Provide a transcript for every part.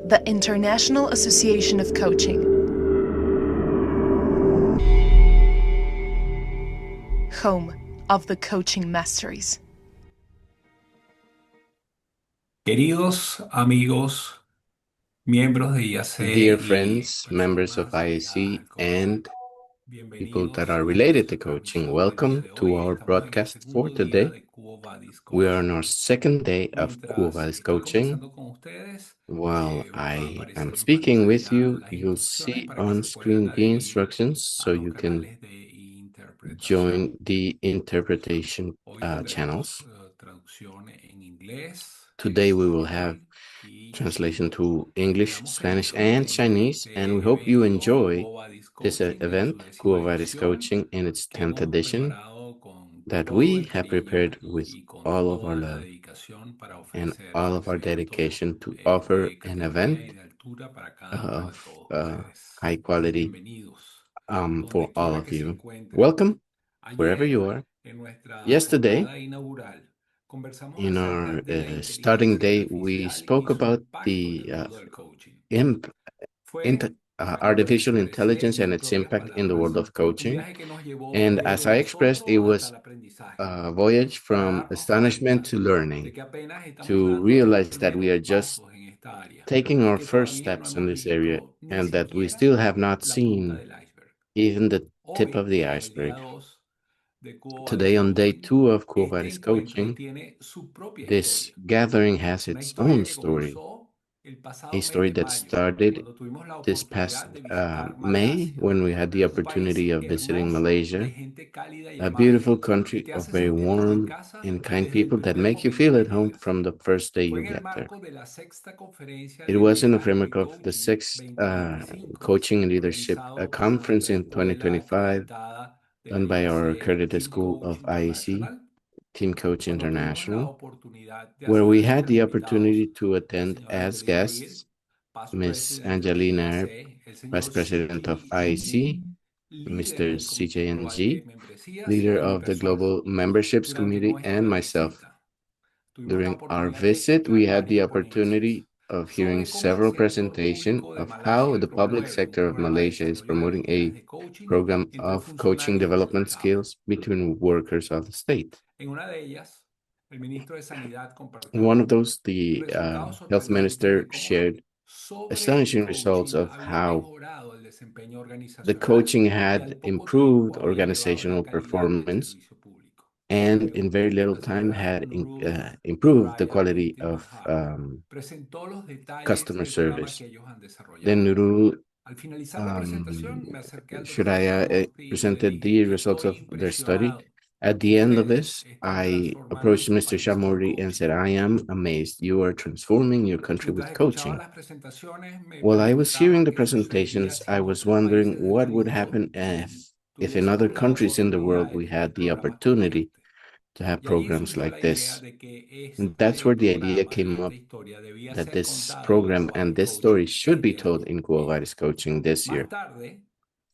the International Association of Coaching. Home of the Coaching Masteries. Queridos amigos, miembros de IAC Dear y friends, members of personas IAC, ligadas al coaching, and people that bienvenidos are a related nuestra to coaching, transmisión de la noche welcome de to hoy. our Estamos en el broadcast for segundo día today. de Quo Vadis We are on Coaching. our second day of Quo Mientras Vadis estoy coaching. conversando con ustedes, While van a I am aparecer en speaking with pantalla you, las you'll instrucciones see para que on se puedan screen the adherir instructions a so los you can canales de interpretación. join the interpretation Hoy tendremos channels. traducción en inglés, en Today we will have español y en translation turco. to English, Esperamos que Spanish, and disfruten de Chinese, and we este hope you evento, enjoy Quo Vadis this Coaching, en su event, décima Quo Vadis edición, Coaching, in its que 10th hemos edition, preparado con that todo we el have cariño prepared with y con all of our toda la love dedicación para and ofrecer all of pues our eventos dedication to offer de an categoría y event de altura para cada uno de of todos ustedes. high quality Bienvenidos, for donde all quiera of que se you. encuentren. Welcome, wherever Ayer, you are. en nuestra Yesterday, jornada inaugural, conversamos in acerca our de la starting inteligencia day, we artificial y spoke su about impacto en the el mundo del coaching. imp Fue, como les artificial expresé en intelligence and mis its propias impact in the world palabras, of un coaching. viaje que nos llevó And desde as el I expressed, it asombro hasta was el aprendizaje, a voyage para from darnos astonishment cuenta to de learning, que apenas estamos to dando los realize that we primeros are just pasos en esta área taking y our que first todavía no steps in hemos this area, visto ni and that we siquiera still have not la punta seen del iceberg. even the tip of Hoy, the en el día iceberg. 2 de Quo Vadis Today, on day Coaching, 2 of Quo este Vadis encuentro coaching, tiene su propia this historia. gathering has Una its historia own que story, comenzó el a pasado mes story de that mayo, started cuando tuvimos la this oportunidad past de visitar May Malasia, when we had the un país opportunity of visiting hermoso, de Malaysia, gente cálida y a amable, beautiful y country te of hace very sentir como en warm casa and kind desde el people that primer make you momento feel que at home llegas. from the first day Fue you en el get there. marco de la sexta conferencia It de was in the liderazgo y framework of the coaching sixth 2025, coaching and leadership organizado por conference la in escuela 2025, acreditada de la done by our IAC accredited Team school Coach of IEC, International, Team Coach cuando tuvimos la International, oportunidad de where we asistir had como the invitados opportunity to el attend señor as Angelina Reed, guests Past Miss President de Angelina Earp, IAC, el Vice señor President of CJNG, IEC, líder Mr. del Comité Global de CJNG, Membresías, leader y mi of the persona. Global Memberships Durante Committee, and nuestra myself. visita, tuvimos la During our oportunidad de visit, we escuchar had varias the ponencias opportunity of hearing sobre cómo el several sector presentations público de of how Malasia the public promueve un sector of programa de Malaysia is desarrollo de promoting habilidades a de coaching program entre of coaching funcionarios del development Estado. skills between workers of the state. En una de ellas, el ministro de Sanidad In one compartió of those, the resultados health sorprendentes minister de cómo shared sobre el astonishing results coaching of había how mejorado el desempeño the organizacional coaching y al had poco improved tiempo había elevado la organizational calidad del performance servicio público. and in very Luego, little la time señora had Nurul improved the Shuraya quality Binti of Mahar presentó los detalles customer del programa que service. ellos han Then desarrollado. Nurul Al finalizar la presentación, me acerqué al doctor Shuraya Shamorti y le presented dije, the results estoy of their study. impresionado. At the end of Ustedes this, están I transformando approached su Mr. país con Shamori and coaching. said, I am amazed. You are transforming your country Mientras with escuchaba coaching. las presentaciones, me While I was hearing preguntaba the qué sucedería presentations, si I en was otros wondering países del what would mundo happen if in other tuviésemos la countries in the world oportunidad de we tener had the programas como opportunity este. to have Y allí programs surgió like la idea this. de que And that's este where the idea programa y came esta up historia debía that ser this contada en program Quo and Vadis this story Coaching should be este told año in Quo mismo. Vadis Coaching this Más year. tarde,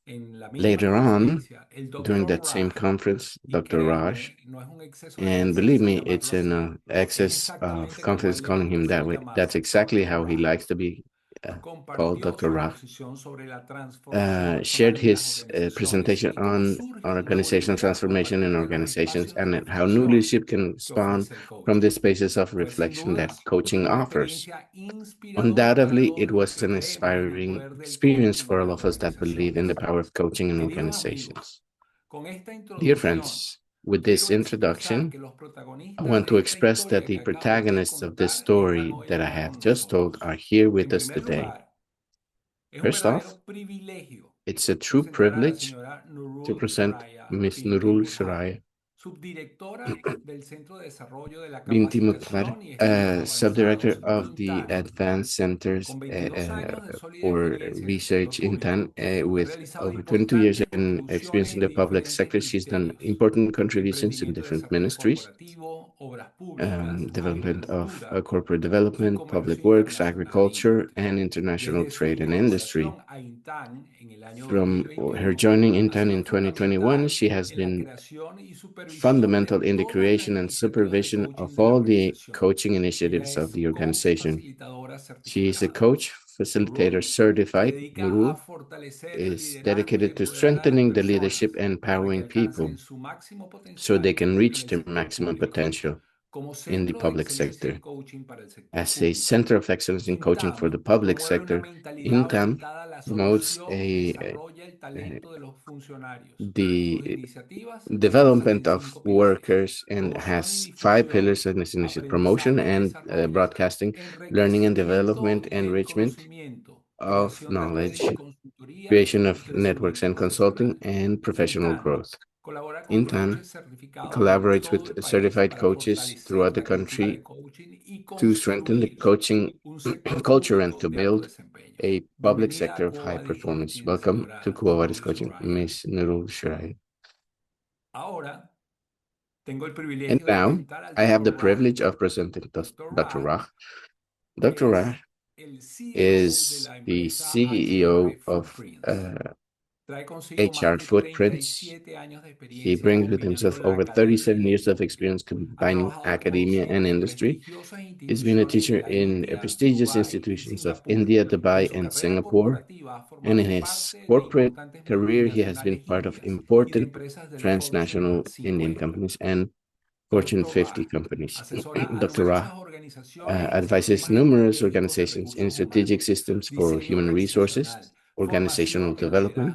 en la misma Later on, conferencia, el during doctor that same Raj, conference, y Dr. Raj, créanme, no es un exceso de and believe confianza me, llamarlo it's an así, es excess of exactamente como a confidence él le calling gusta him ser that way. That's llamado, exactly Dr. how he Raj. likes to be called, Compartió Dr. su Raj. exposición sobre la transformación Shared personal en las his organizaciones presentation y cómo on surge una buena organizational idea a transformation in partir de los organizations espacios de and how new reflexión leadership can que spawn ofrece el from coaching. the spaces of Fue sin reflection that dudas coaching una offers. experiencia inspiradora para Undoubtedly, it todos los was que an creemos en el inspiring poder del experience coaching en for las all of us that believe in the organizaciones. power of coaching in Queridos amigos, organizations. con esta Dear introducción friends, with this quiero expresar introduction, que los I protagonistas want to de esta express that historia the que acabo de protagonists of this contar están story hoy that I aquí have con just told are nosotros. here with En us primer today. lugar, es un First off, verdadero privilegio it's a true presentar a la privilege señora to Nurul present Shuraya Ms. Binti Nurul Muthar, Shuraya subdirectora del Centro de Desarrollo de la Binti Mukhtar, Capacitación y Estudios subdirector Avanzados, of the INTAN. Advanced Centers Con 22 años de sólida for experiencia en el sector Research in TAN, público, ha with realizado over 22 years importantes in experience contribuciones in en the public diferentes sector. She's done ministerios: important contributions in emprendimiento y different desarrollo ministries, corporativo, development of corporate development, public works, agriculture, and international trade and industry. From her joining Intan in 2021, she has been fundamental in the creation and supervision of all the coaching initiatives of the organization. She is a coach, facilitator certified. Nurul is dedicated to strengthening the leadership and empowering people so they can reach their maximum potential in the public sector. As a center of excellence in coaching for the public sector, Intam promotes the development of workers and has 5 pillars in this initiative: promotion and broadcasting, learning and development, enrichment of knowledge, creation of networks and consulting, and professional growth. Intan collaborates with certified coaches throughout the country to strengthen the coaching culture and to build a public sector of high performance. Welcome to Quo Vadis Coaching, Ms. Nurul Shirai. And now I have the privilege of presenting Dr. Rah. Dr. Rah is the CEO of HR Footprints. He brings with himself over 37 years of experience combining academia and industry. He's been a teacher in prestigious institutions of India, Dubai, and Singapore. And in his corporate career, he has been part of important transnational Indian companies and Fortune 50 companies. Dr. Rah advises numerous organizations in strategic systems for human resources, organizational development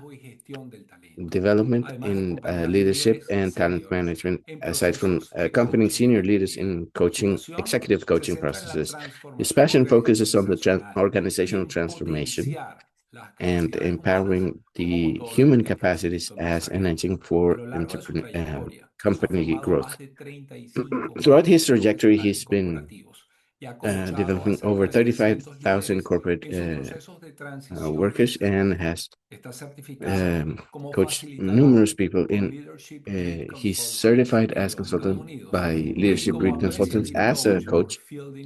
in leadership and talent management, aside from accompanying senior leaders in coaching, executive coaching processes. His passion focuses on the organizational transformation and empowering the human capacities as an engine for company growth. Throughout his trajectory, he's been developing over 35,000 corporate workers and has coached numerous people he's certified as consultant by Leadership Breed Consultants as a coach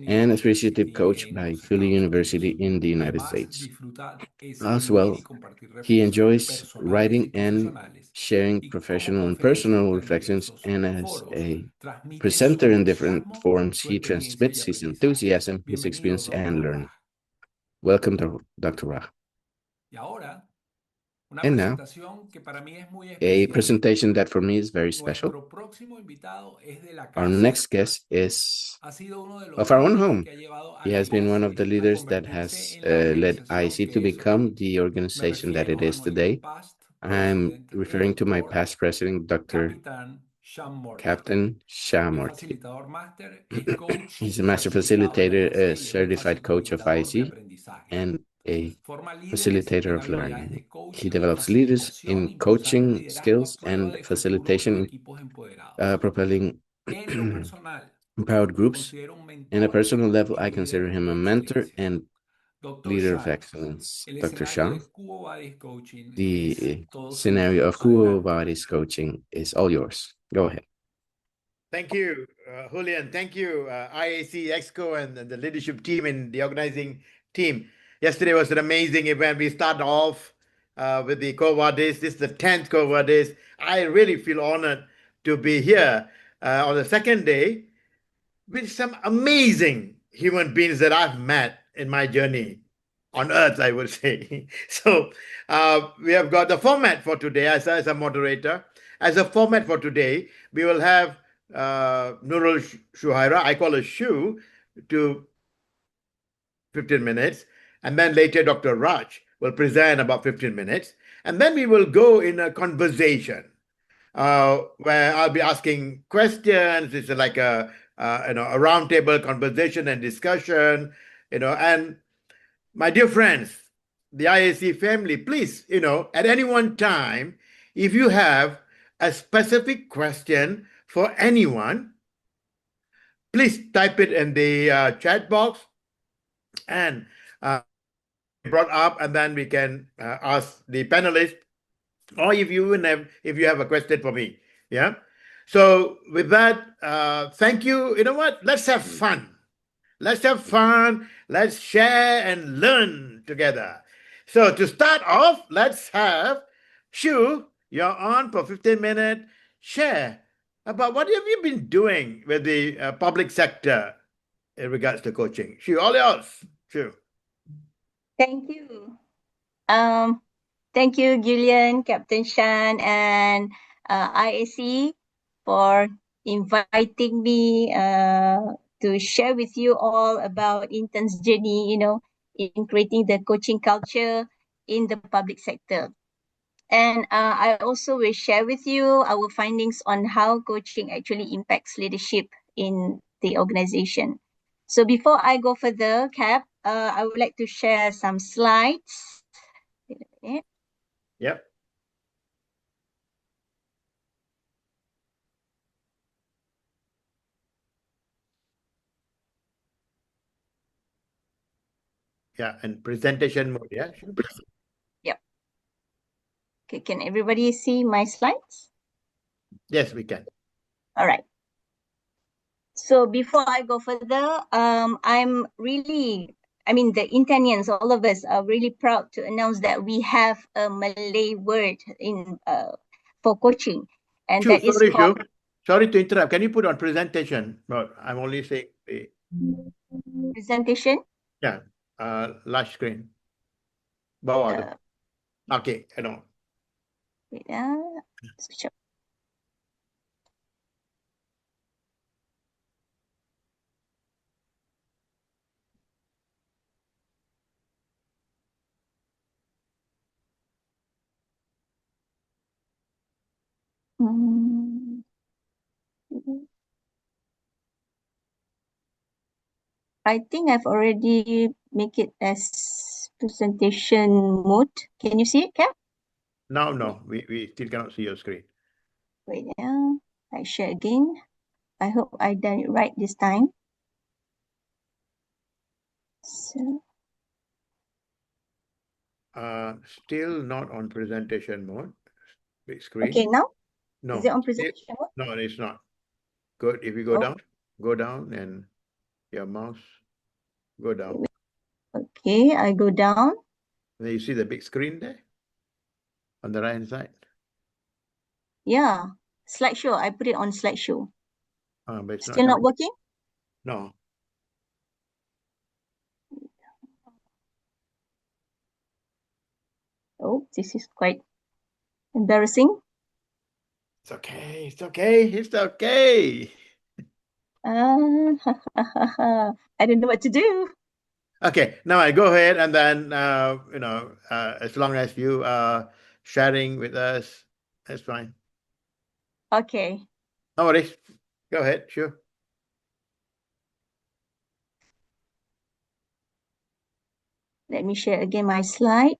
and appreciative coach by Philly University in the United States. As well, he enjoys writing and sharing professional and personal reflections, and as a presenter in different forums, he transmits his enthusiasm, his experience, and learning. Welcome to Dr. Rah. And now, a presentation that for me is very special. Our next guest is of our own home. He has been one of the leaders that has led IC to become the organization that it is today. I'm referring to my past president, Dr. Captain Shamorty. He's a master facilitator, a certified coach of IC, and a facilitator of learning. He develops leaders in coaching skills and facilitation, propelling empowered groups. In a personal level, I consider him a mentor and leader of excellence. Dr. Shah, the scenario of Quo Vadis coaching is all yours. Go ahead. Thank you, Julian. Thank you, IAC, EXCO, and the leadership team and the organizing team. Yesterday was an amazing event. We started off with the Quo Vadis. This is the 10th Quo Vadis. I really feel honored to be here on the second day with some amazing human beings that I've met in my journey on earth, I would say. So we have got the format for today as a moderator. As a format for today, we will have Nurul Shuhaira, I call her Shu, to 15 minutes. And then later, Dr. Raj will present about 15 minutes. And then we will go in a conversation where I'll be asking questions. It's like a roundtable conversation and discussion, and my dear friends, the IAC family, please, at any one time, if you have a specific question for anyone, please type it in the chat box and brought up, and then we can ask the panelists, or if you have a question for me. Yeah. So with that, thank you. You know what? Let's have fun. Let's have fun. Let's share and learn together. So to start off, let's have Shu, you're on for 15 minutes. Share about what have you been doing with the public sector in regards to coaching. Shu, all yours. Shu. Thank you. Thank you, Gillian, Captain Shan, and IAC for inviting me to share with you all about intern's journey, in creating the coaching culture in the public sector. And I also will share with you our findings on how coaching actually impacts leadership in the organization. So before I go further, Cap, I would like to share some slides. Yep. Yeah, and presentation mode. Yeah, sure. Yep. Okay, can everybody see my slides? Yes, we can. All right. So before I go further, I'm really, the Intanians, all of us are really proud to announce that we have a Malay word in for coaching, and Shu, that is sorry, called Shu. Sorry to interrupt. Can you put on presentation mode? I'm only saying the presentation. yeah, large screen. Bawah tu. Okay, I know. Wait, switch up. I think I've already make it as presentation mode. Can you see it, Cap? No, we still cannot see your screen. Wait, I share again. I hope I done it right this time. So, Still not on presentation mode. Big screen. okay, now? No. Is it on presentation mode? No, it's not. Good. If you go down and your mouse go down. Okay, I go down. Then you see the big screen there on the right hand side. Yeah, slideshow. I put it on slideshow. But it's Still not working? No. Oh, this is quite embarrassing. It's okay. It's okay. It's okay. I don't know what to do. Okay, now I go ahead and then as long as you are sharing with us, that's fine. Okay. No worries. Go ahead, sure. Let me share again my slide.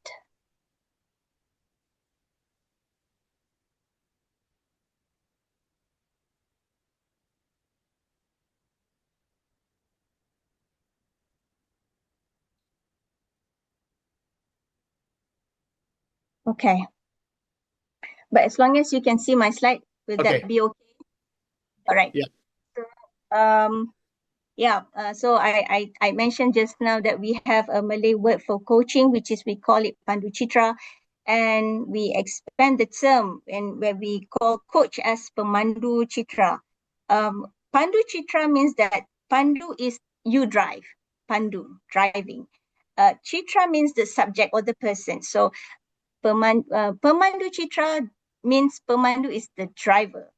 Okay. But as long as you can see my slide, will that be okay? All right. Yeah. So I mentioned just now that we have a Malay word for coaching, which is we call it Pandu Citra, and we expand the term and where we call coach as Pemandu Citra. Pandu Citra means that Pandu is you drive, Pandu, driving. Citra means the subject or the person. So Pemandu Citra means Pemandu is the driver.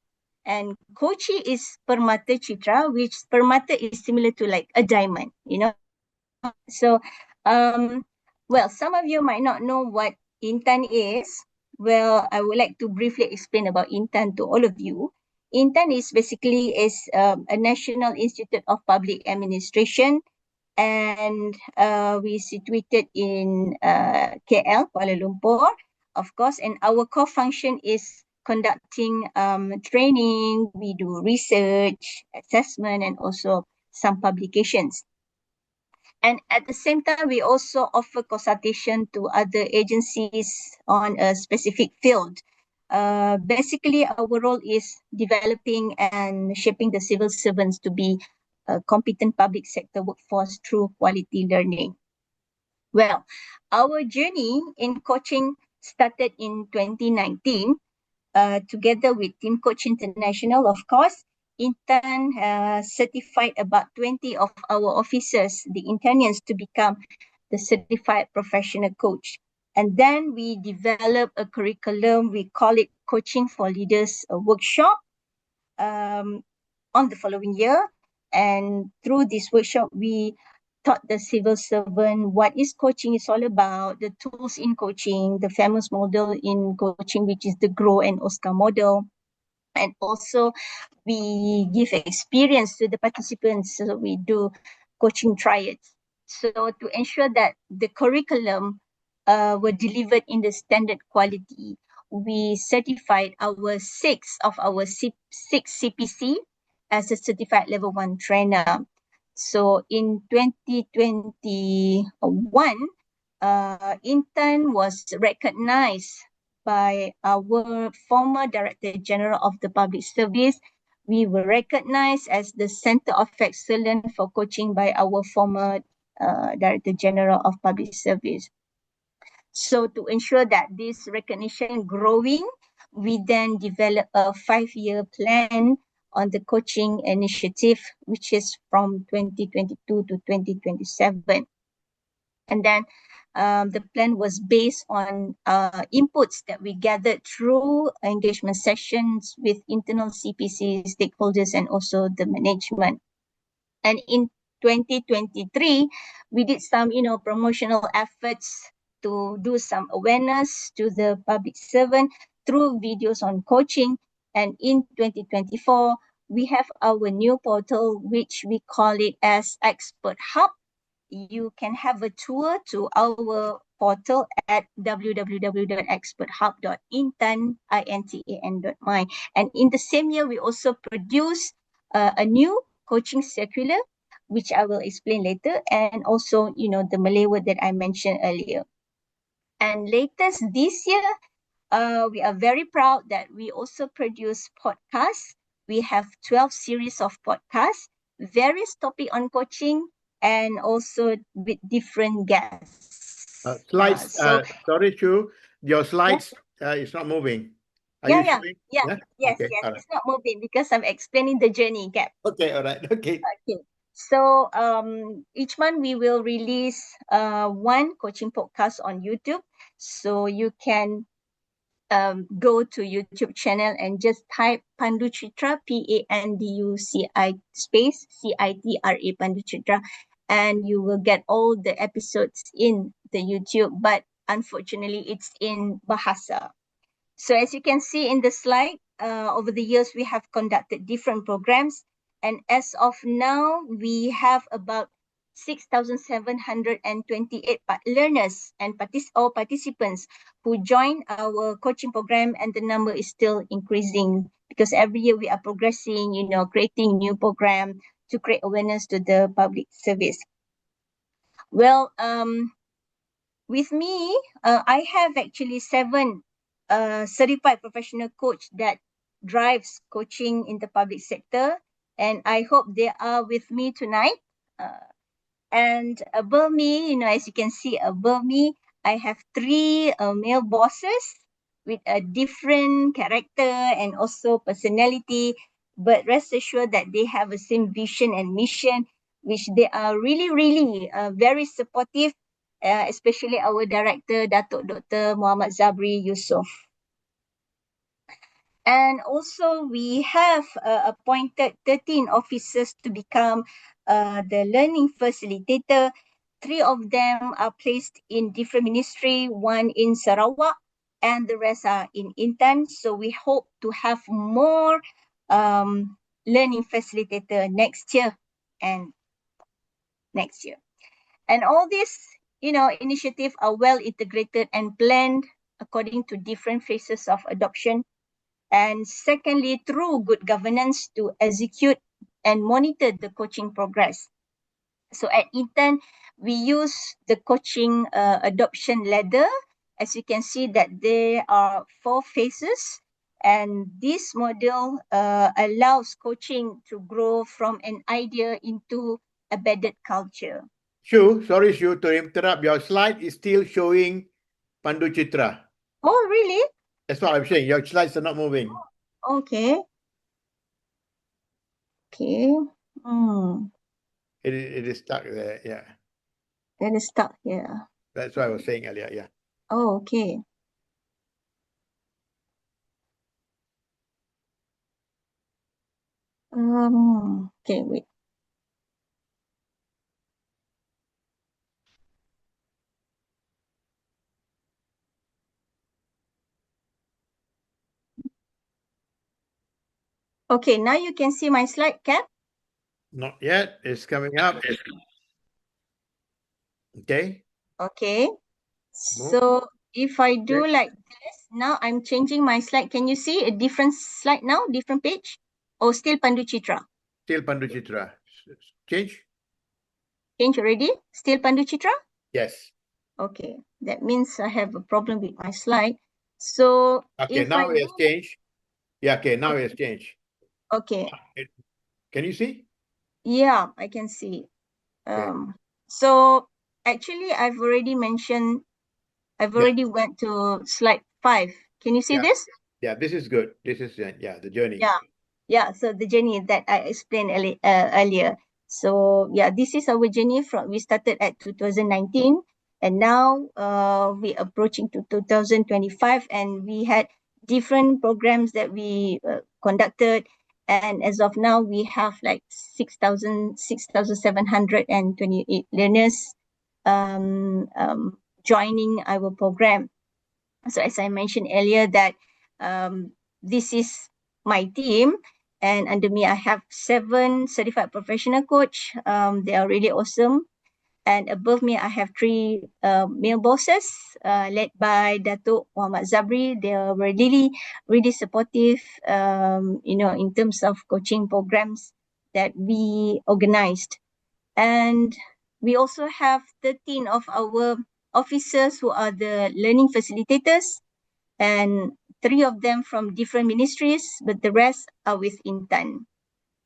And Kochi is Permata Citra, which Permata is similar to like a diamond, So, some of you might not know what Intan is. Well, I would like to briefly explain about Intan to all of you. Intan is basically a National Institute of Public Administration, and we situated in KL, Kuala Lumpur, of course. And our core function is conducting training. We do research, assessment, and also some publications. And at the same time, we also offer consultation to other agencies on a specific field. Basically, our role is developing and shaping the civil servants to be a competent public sector workforce through quality learning. Well, our journey in coaching started in 2019 together with Team Coach International, of course. Intern certified about 20 of our officers, the internians, to become the certified professional coach. And then we develop a curriculum. We call it Coaching for Leaders workshop on the following year. And through this workshop, we taught the civil servant what is coaching is all about, the tools in coaching, the famous model in coaching, which is the GROW and OSCAR model. And also we give experience to the participants. So we do coaching triads. So to ensure that the curriculum were delivered in the standard quality, we certified six CPC as a certified level 1 trainer. So in 2021, intern was recognized by our former Director General of the Public Service. We were recognized as the Center of Excellence for Coaching by our former Director General of Public Service. So to ensure that this recognition growing, we then developed a 5-year plan on the coaching initiative, which is from 2022 to 2027. And then the plan was based on inputs that we gathered through engagement sessions with internal CPC stakeholders and also the management. And in 2023, we did some, promotional efforts to do some awareness to the public servant through videos on coaching. And in 2024, we have our new portal, which we call it as Expert Hub. You can have a tour to our portal at www.experthub.intan.my. And in the same year, we also produced a new coaching circular, which I will explain later, and also, the Malay word that I mentioned earlier. And latest this year, we are very proud that we also produce podcasts. We have 12 series of podcasts, various topic on coaching, and also with different guests. Slides. Sorry, Chu, your slides is not moving. Yes. Okay, Yes. right. It's not moving because I'm explaining the journey gap. Okay, all right. Okay. So each month we will release one coaching podcast on YouTube. So you can go to YouTube channel and just type Pandu Chitra, PANDUCI space CITRA Pandu Chitra, and you will get all the episodes in the YouTube, but unfortunately it's in Bahasa. So as you can see in the slide, over the years we have conducted different programs, and as of now we have about 6,728 learners and participants who join our coaching program, and the number is still increasing because every year we are progressing, creating new program to create awareness to the public service. Well, with me, I have actually 7 certified professional coach that drives coaching in the public sector, and I hope they are with me tonight. And above me, as you can see above me, I have 3 male bosses with a different character and also personality, but rest assured that they have the same vision and mission, which they are really, really very supportive, especially our director, Datuk Dr. Muhammad Zabri Yusof. And also we have appointed 13 officers to become the learning facilitator. 3 of them are placed in different ministry, 1 in Sarawak, and the rest are in Intan. So we hope to have more learning facilitator next year and next year. And all these, initiatives are well integrated and planned according to different phases of adoption. And secondly, through good governance to execute and monitor the coaching progress. So at Intan, we use the coaching adoption ladder as you can see that there are 4 phases, and this model allows coaching to grow from an idea into embedded culture. Shu, sorry Shu, to interrupt, your slide is still showing Pandu Chitra. Oh, really? That's what I'm saying. Your slides are not moving. Okay. Okay. It is stuck there. Yeah. Then it's stuck here. That's what I was saying earlier. Yeah. Oh, okay. Okay, wait. Okay, now you can see my slide, Cap. Not yet. It's coming up. Okay. Okay. So if I do like this, now I'm changing my slide. Can you see a different slide now, different page? Or still Pandu Chitra? Still Pandu Chitra. Change? Change already? Still Pandu Chitra? Yes. Okay, that means I have a problem with my slide. So okay, if now I it has changed. Yeah, okay, now it has changed. Okay. Can you see? Yeah, I can see. Okay. So actually I've already mentioned, I've already went to slide 5. Can you see this? Yeah, this is good. This is the journey. Yeah. So the journey that I explained earlier. So yeah, this is our journey from, we started at 2019, and now we approaching to 2025, and we had different programs that we conducted, and as of now we have like 6,728 learners joining our program. So as I mentioned earlier that this is my team, and under me I have 7 certified professional coach. They are really awesome. And above me I have 3 male bosses led by Datuk Muhammad Zabri. They are really supportive, in terms of coaching programs that we organized. And we also have 13 of our officers who are the learning facilitators, and 3 of them from different ministries, but the rest are with Intan.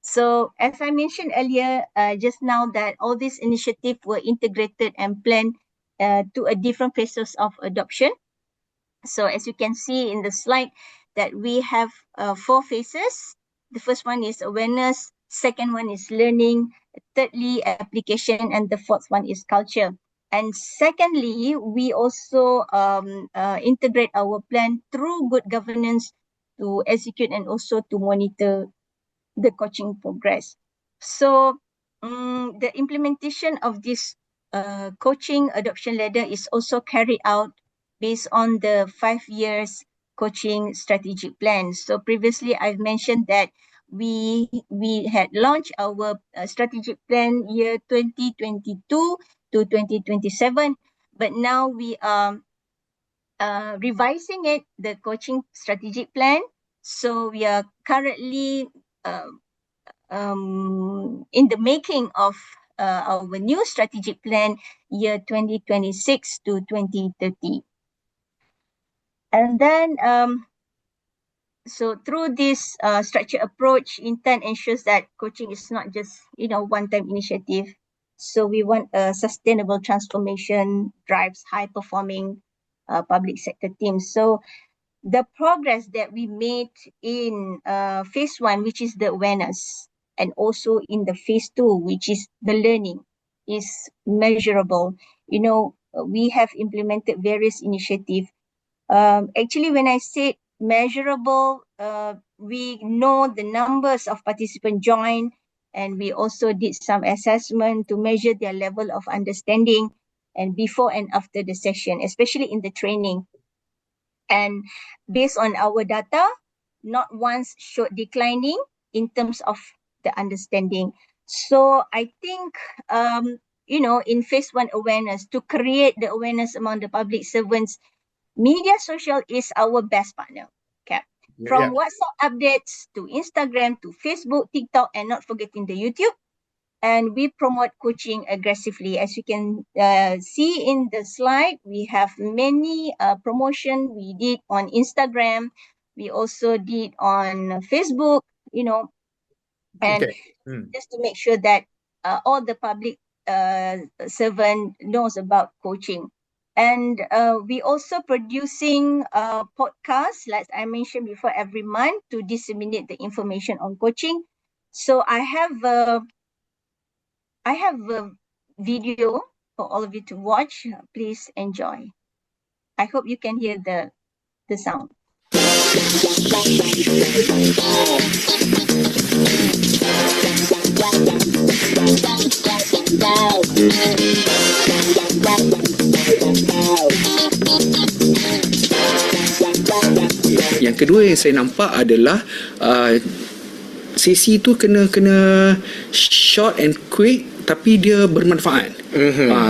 So as I mentioned earlier, just now, that all these initiatives were integrated and planned to a different phases of adoption. So as you can see in the slide, that we have 4 phases. The first one is awareness, second one is learning, thirdly application, and the fourth one is culture. And secondly, we also integrate our plan through good governance to execute and also to monitor the coaching progress. So the implementation of this coaching adoption ladder is also carried out based on the 5 years coaching strategic plan. So previously I've mentioned that we had launched our strategic plan year 2022 to 2027, but now we are revising it, the coaching strategic plan. So we are currently in the making of our new strategic plan year 2026 to 2030. And then so through this structured approach, Intent ensures that coaching is not just one-time initiative. So we want a sustainable transformation, drives high-performing public sector teams. So the progress that we made in phase 1, which is the awareness, and also in the phase 2, which is the learning, is measurable. We have implemented various initiatives. Actually, when I say measurable, we know the numbers of participants join, and we also did some assessment to measure their level of understanding and before and after the session, especially in the training. And based on our data, not once showed declining in terms of the understanding. So I think, in phase 1 awareness, to create the awareness among the public servants, media social is our best partner. Okay. From WhatsApp updates to Instagram to Facebook, TikTok, and not forgetting the YouTube. and we promote coaching aggressively. As you can see in the slide, we have many promotion we did on Instagram. We also did on Facebook, and just to make sure that all the public servant knows about coaching. And we also producing podcasts, like I mentioned before, every month to disseminate the information on coaching. So I have a video for all of you to watch. Please enjoy. I hope you can hear the sound. Yang kedua yang saya nampak adalah sesi tu kena short and quick tapi dia bermanfaat.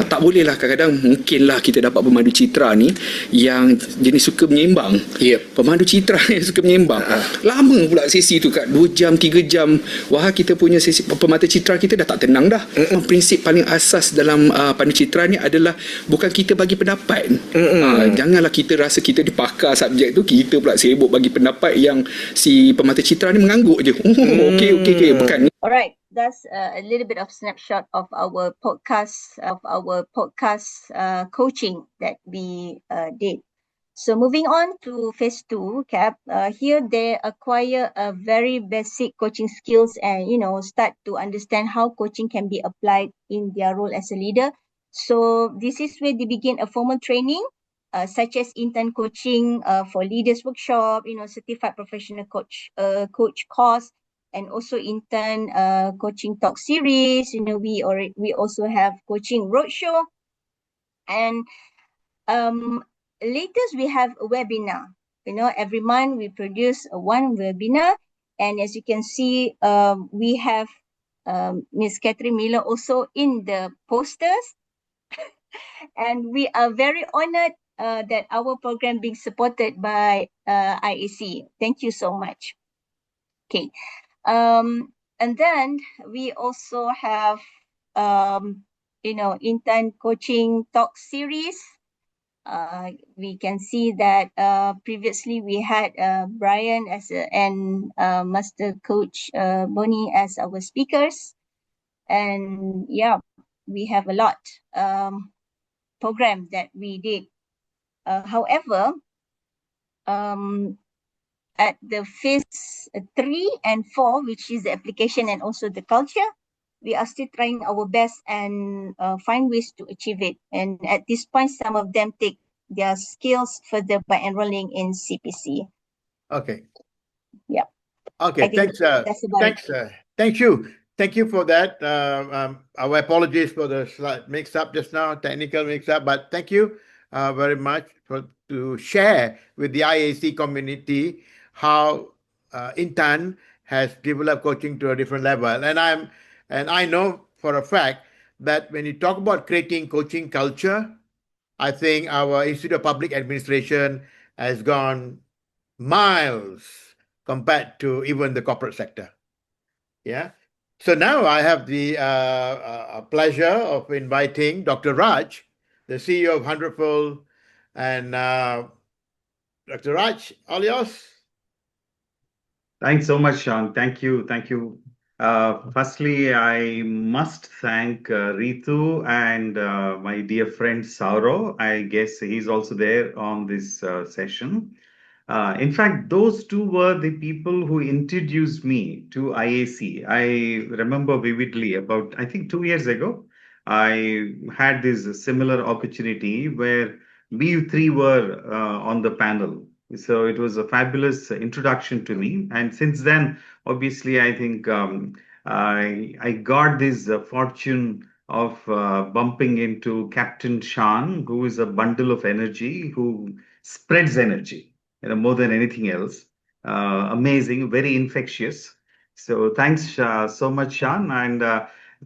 Tak boleh lah, kadang-kadang mungkinlah kita dapat pemandu citra ni yang jenis suka menyembang. Pemandu citra yang suka menyembang. Lama pula sesi tu, kat 2 jam 3 jam. Wah, kita punya sesi pemata citra kita dah tak tenang dah. Prinsip paling asas dalam pandu citra ni adalah bukan kita bagi pendapat. Janganlah kita rasa kita dipakar subjek tu, kita pula sibuk bagi pendapat yang si pemata citra ni mengangguk je. Okay, bukan. Alright, that's a little bit of snapshot of our podcast coaching that we did. So moving on to phase 2, Cap. Here they acquire a very basic coaching skills and start to understand how coaching can be applied in their role as a leader. So this is where they begin a formal training, such as intern coaching for leaders workshop, certified professional coach course, and also intern coaching talk series. We also have coaching roadshow, and latest we have a webinar. Every month we produce one webinar, and as you can see, we have Miss Catherine Miller also in the posters, and we are very honored that our program being supported by IAC. Thank you so much. Okay. And then we also have, intern coaching talk series. We can see that previously we had Brian and Master Coach Bonnie as our speakers. And yeah, we have a lot program that we did. However, at the phase 3 and 4, which is the application and also the culture, we are still trying our best and find ways to achieve it. And at this point, some of them take their skills further by enrolling in CPC. Okay. Yeah. Okay. Thanks. Thank you. Thank you for that. Our apologies for the slight mix-up just now, technical mix-up, but thank you very much to share with the IAC community how Intan has developed coaching to a different level. And I know for a fact that when you talk about creating coaching culture, I think our Institute of Public Administration has gone miles compared to even the corporate sector. Yeah. So now I have the pleasure of inviting Dr. Raj, the CEO of Hundredfold, and Dr. Raj, all yours. Thanks so much, Sean. Thank you. Firstly, I must thank Ritu and my dear friend Sauro. I guess he's also there on this session. In fact, those two were the people who introduced me to IAC. I remember vividly about, I think 2 years ago, I had this similar opportunity where we three were on the panel. So it was a fabulous introduction to me. And since then, obviously, I think I got this fortune of bumping into Captain Shan, who is a bundle of energy, who spreads energy, more than anything else. Amazing, very infectious. So thanks so much, Shan. And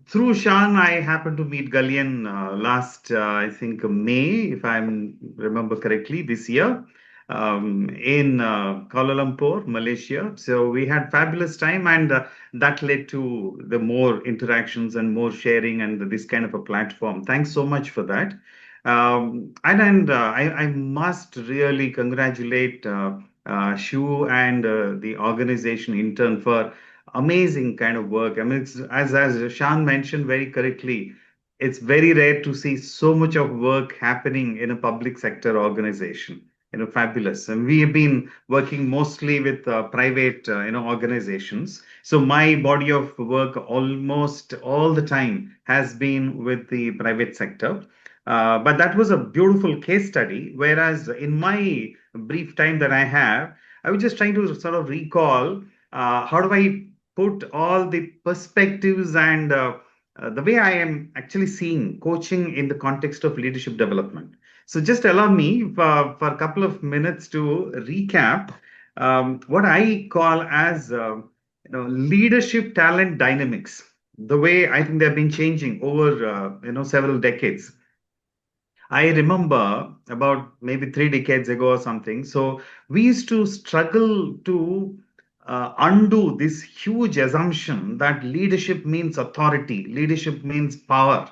through Shan, I happened to meet Galian last, I think, May, if I remember correctly, this year. in Kuala Lumpur, Malaysia. So we had fabulous time, and that led to the more interactions and more sharing and this kind of a platform. Thanks so much for that. I must really congratulate Shu and the organization in turn for amazing kind of work. I mean, it's, as Shan mentioned very correctly, it's very rare to see so much of work happening in a public sector organization. Fabulous. And we have been working mostly with private, organizations. So my body of work almost all the time has been with the private sector. But that was a beautiful case study. Whereas in my brief time that I have, I was just trying to sort of recall how do I put all the perspectives and the way I am actually seeing coaching in the context of leadership development. So just allow me for a couple of minutes to recap what I call as leadership talent dynamics. The way I think they've been changing over several decades. I remember about maybe 3 decades ago or something. So we used to struggle to undo this huge assumption that leadership means authority, leadership means power.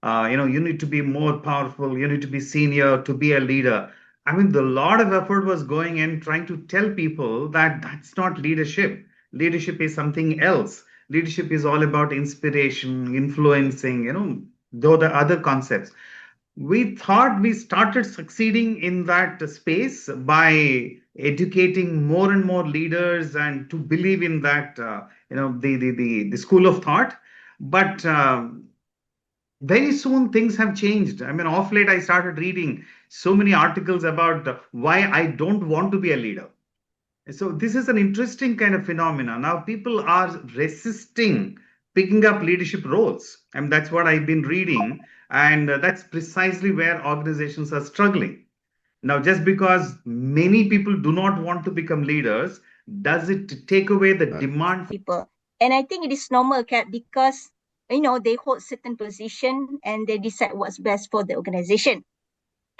You need to be more powerful, you need to be senior to be a leader. I mean, the lot of effort was going in trying to tell people that that's not leadership. Leadership is something else. Leadership is all about inspiration, influencing, though the other concepts. We thought we started succeeding in that space by educating more and more leaders and to believe in that the school of thought. But very soon things have changed. I mean, off late I started reading so many articles about why I don't want to be a leader. So this is an interesting kind of phenomena. Now people are resisting picking up leadership roles, and that's what I've been reading, and that's precisely where organizations are struggling. Now, just because many people do not want to become leaders, does it take away the demand? People, and I think it is normal, Kat, because they hold certain position and they decide what's best for the organization.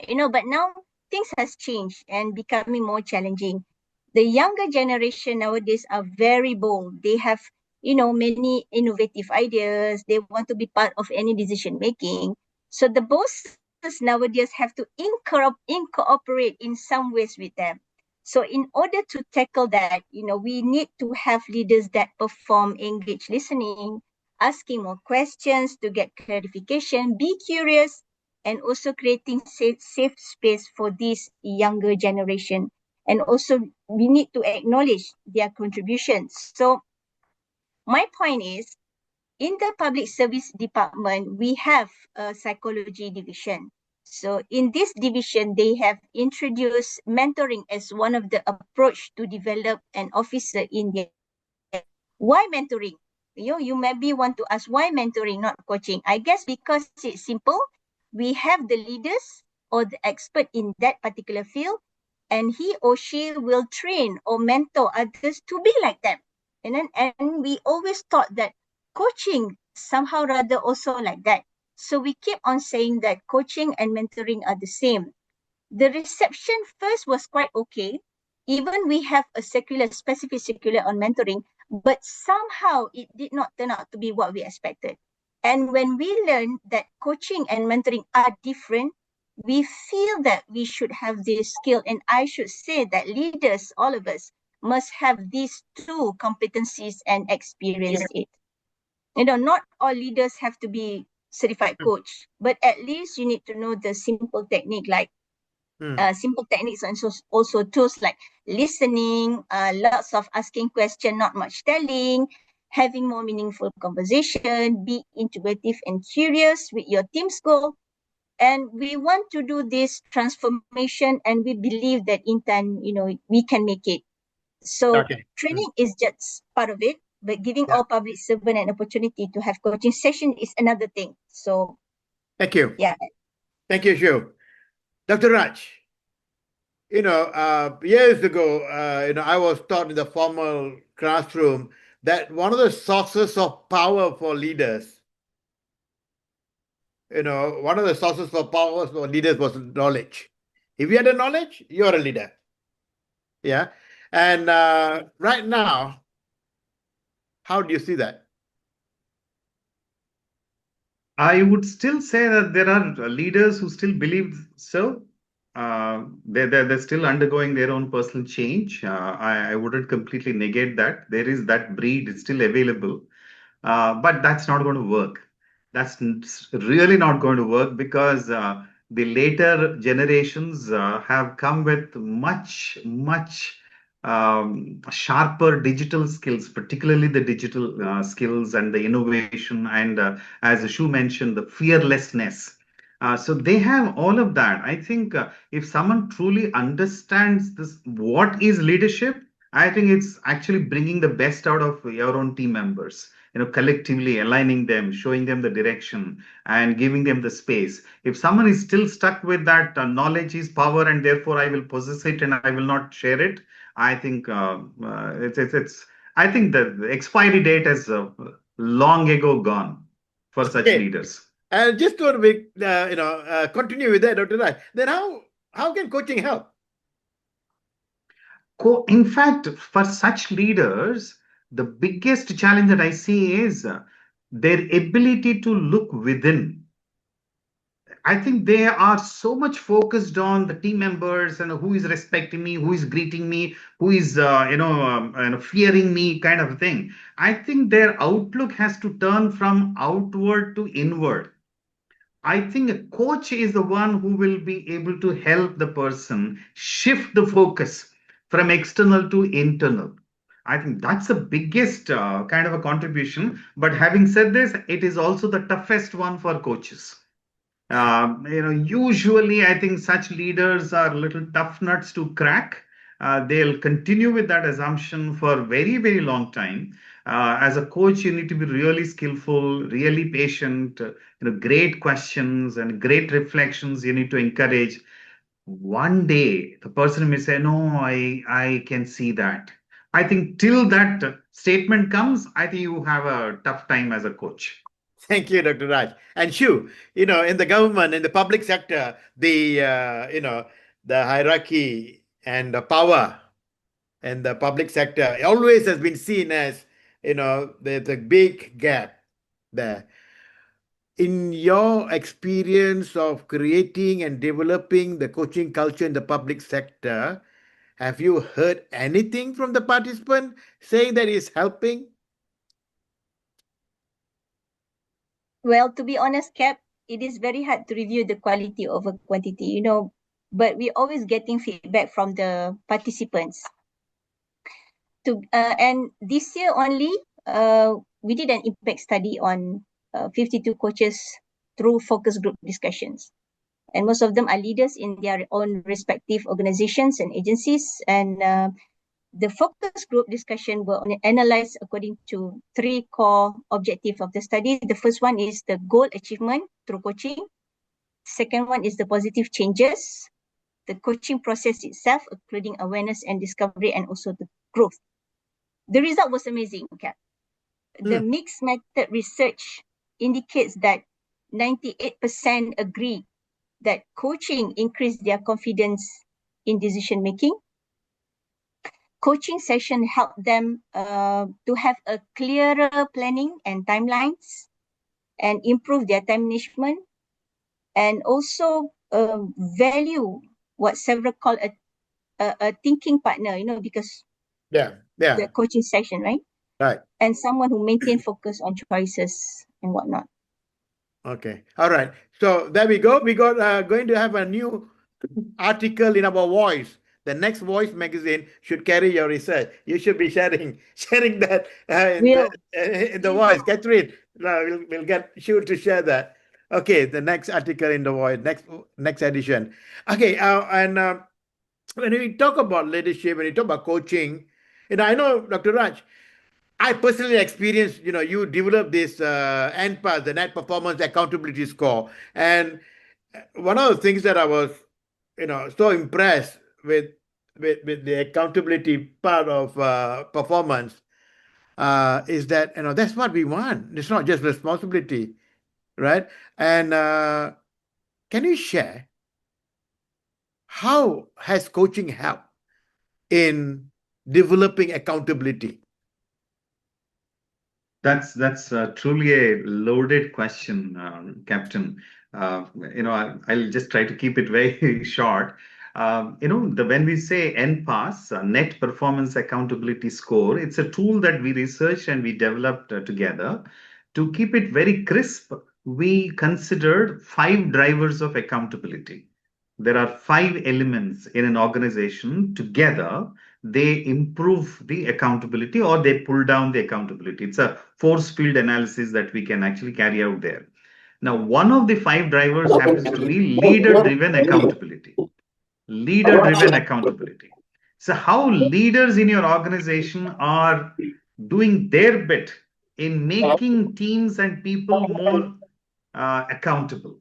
But now things has changed and becoming more challenging. The younger generation nowadays are very bold. They have, many innovative ideas. They want to be part of any decision making. So the bosses nowadays have to incorporate in some ways with them. So in order to tackle that, we need to have leaders that perform engaged listening, asking more questions to get clarification, be curious, and also creating safe space for this younger generation. And also we need to acknowledge their contributions. So my point is, in the public service department, we have a psychology division. So in this division, they have introduced mentoring as one of the approach to develop an officer in their. Why mentoring? You maybe want to ask why mentoring, not coaching. I guess because it's simple. We have the leaders or the expert in that particular field, and he or she will train or mentor others to be like them. And we always thought that coaching somehow rather also like that. So we keep on saying that coaching and mentoring are the same. The reception first was quite okay. Even we have a specific circular on mentoring, but somehow it did not turn out to be what we expected. And when we learn that coaching and mentoring are different, we feel that we should have this skill. And I should say that leaders, all of us, must have these two competencies and experience it. Not all leaders have to be certified coach, but at least you need to know the simple technique like simple techniques and also tools like listening, lots of asking questions, not much telling, having more meaningful conversation, be intuitive and curious with your team's goal. And we want to do this transformation, and we believe that in time, we can make it. So training is just part of it, but giving all public servant an opportunity to have coaching session is another thing. So thank you. Yeah. Thank you, Shu. Dr. Raj, years ago, I was taught in the formal classroom that one of the sources of power for leaders, one of the sources for power for leaders was knowledge. If you had the knowledge, you're a leader. Yeah. And right now, how do you see that? I would still say that there are leaders who still believe so. They're still undergoing their own personal change. I wouldn't completely negate that. There is that breed, it's still available. But that's not going to work. Really not going to work because the later generations have come with much sharper digital skills, particularly the digital skills and the innovation, and as Shu mentioned, the fearlessness. So they have all of that. I think if someone truly understands this, what is leadership, I think it's actually bringing the best out of your own team members, collectively aligning them, showing them the direction, and giving them the space. If someone is still stuck with that knowledge is power and therefore I will possess it and I will not share it, I think it's I think the expiry date has long ago gone for such Okay. leaders. And just to be, continue with that, Dr. Raj, then how can coaching help? In fact, for such leaders, the biggest challenge that I see is their ability to look within. I think they are so much focused on the team members and who is respecting me, who is greeting me, who is fearing me, kind of thing. I think their outlook has to turn from outward to inward. I think a coach is the one who will be able to help the person shift the focus from external to internal. I think that's the biggest kind of a contribution. But having said this, it is also the toughest one for coaches. Usually I think such leaders are little tough nuts to crack. They'll continue with that assumption for very, very long time. As a coach, you need to be really skillful, really patient, great questions and great reflections you need to encourage. One day, the person may say, no, I can see that. I think till that statement comes, I think you have a tough time as a coach. Thank you, Dr. Raj. And Shu, in the government, in the public sector, the hierarchy and the power and the public sector always has been seen as, there's a big gap there. In your experience of creating and developing the coaching culture in the public sector, have you heard anything from the participant saying that it's helping? Well, to be honest, Cap, it is very hard to review the quality over quantity, but we're always getting feedback from the participants. And this year only, we did an impact study on 52 coaches through focus group discussions. And most of them are leaders in their own respective organizations and agencies. And the focus group discussion will analyze according to 3 core objectives of the study. The first one is the goal achievement through coaching. Second one is the positive changes, the coaching process itself, including awareness and discovery, and also the growth. The result was amazing, Cap. The mixed method research indicates that 98% agree that coaching increased their confidence in decision making. Coaching session helped them to have a clearer planning and timelines and improve their time management, and also value what several call a thinking partner, because the coaching session, right? Right. And someone who maintain focus on choices and whatnot. Okay. All right. So there we go. We got going to have a new article in our Voice. The next Voice magazine should carry your research. You should be sharing that in the Voice. Catherine, we'll get Shu to share that. Okay, the next article in the Voice, next edition. Okay, and when we talk about leadership, when we talk about coaching, I know, Dr. Raj, I personally experienced, you developed this NPAS, the Net Performance Accountability Score. And one of the things that I was, so impressed with the accountability part of performance is that, that's what we want. It's not just responsibility, right? And can you share how has coaching helped in developing accountability? That's truly a loaded question, Captain. I'll just try to keep it very short. When we say NPAS, Net Performance Accountability Score, it's a tool that we researched and we developed together. To keep it very crisp, we considered 5 drivers of accountability. There are 5 elements in an organization. Together they improve the accountability or they pull down the accountability. It's a force field analysis that we can actually carry out there. Now, one of the 5 drivers happens to be leader driven accountability. Leader driven accountability. So, how leaders in your organization are doing their bit in making teams and people more accountable.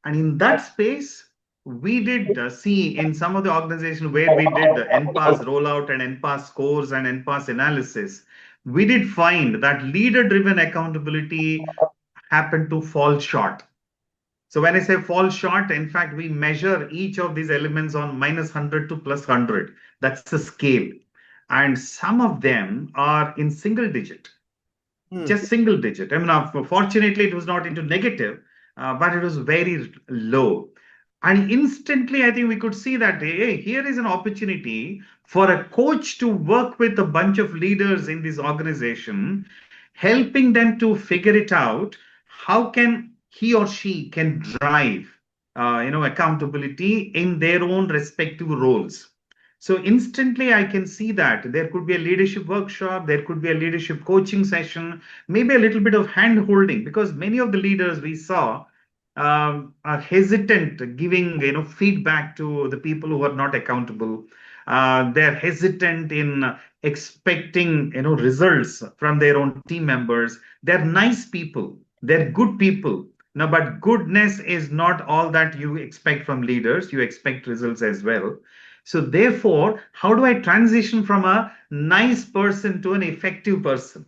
And in that space, we did see in some of the organizations where we did the NPAS rollout and NPAS scores and NPAS analysis, we did find that leader-driven accountability happened to fall short. So when I say fall short, in fact, we measure each of these elements on -100 to +100. That's the scale. And some of them are in single digit, just single digit. I mean, fortunately, it was not into negative, but it was very low. And instantly, I think we could see that, hey, here is an opportunity for a coach to work with a bunch of leaders in this organization, helping them to figure it out. How can he or she can drive, accountability in their own respective roles. So instantly, I can see that there could be a leadership workshop, there could be a leadership coaching session, maybe a little bit of hand holding, because many of the leaders we saw are hesitant giving feedback to the people who are not accountable. They're hesitant in expecting results from their own team members. They're nice people. They're good people. Now, but goodness is not all that you expect from leaders. You expect results as well. So therefore, how do I transition from a nice person to an effective person?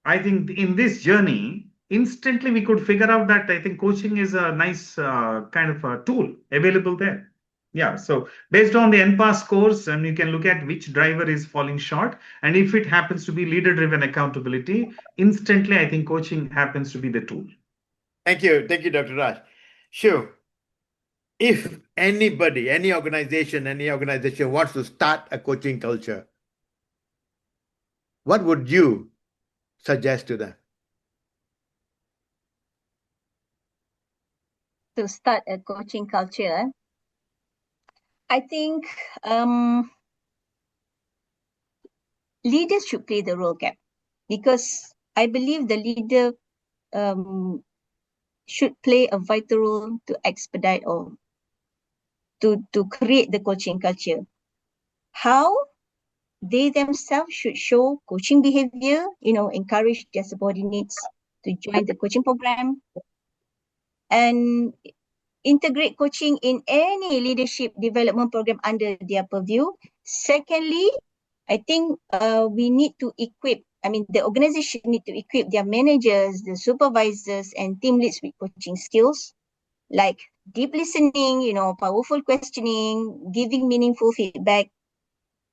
I think in this journey, instantly we could figure out that I think coaching is a nice kind of a tool available there. Yeah, so based on the NPAS scores, and you can look at which driver is falling short. And if it happens to be leader-driven accountability, instantly I think coaching happens to be the tool. Thank you, Dr. Raj. Sure. If anybody, any organization wants to start a coaching culture, what would you suggest to them? To start a coaching culture, I think leaders should play the role, Cap, because I believe the leader should play a vital role to expedite or to create the coaching culture. How? They themselves should show coaching behavior, encourage their subordinates to join the coaching program and integrate coaching in any leadership development program under their purview. Secondly, I think we need to the organization need to equip their managers, the supervisors, and team leads with coaching skills like deep listening, powerful questioning, giving meaningful feedback.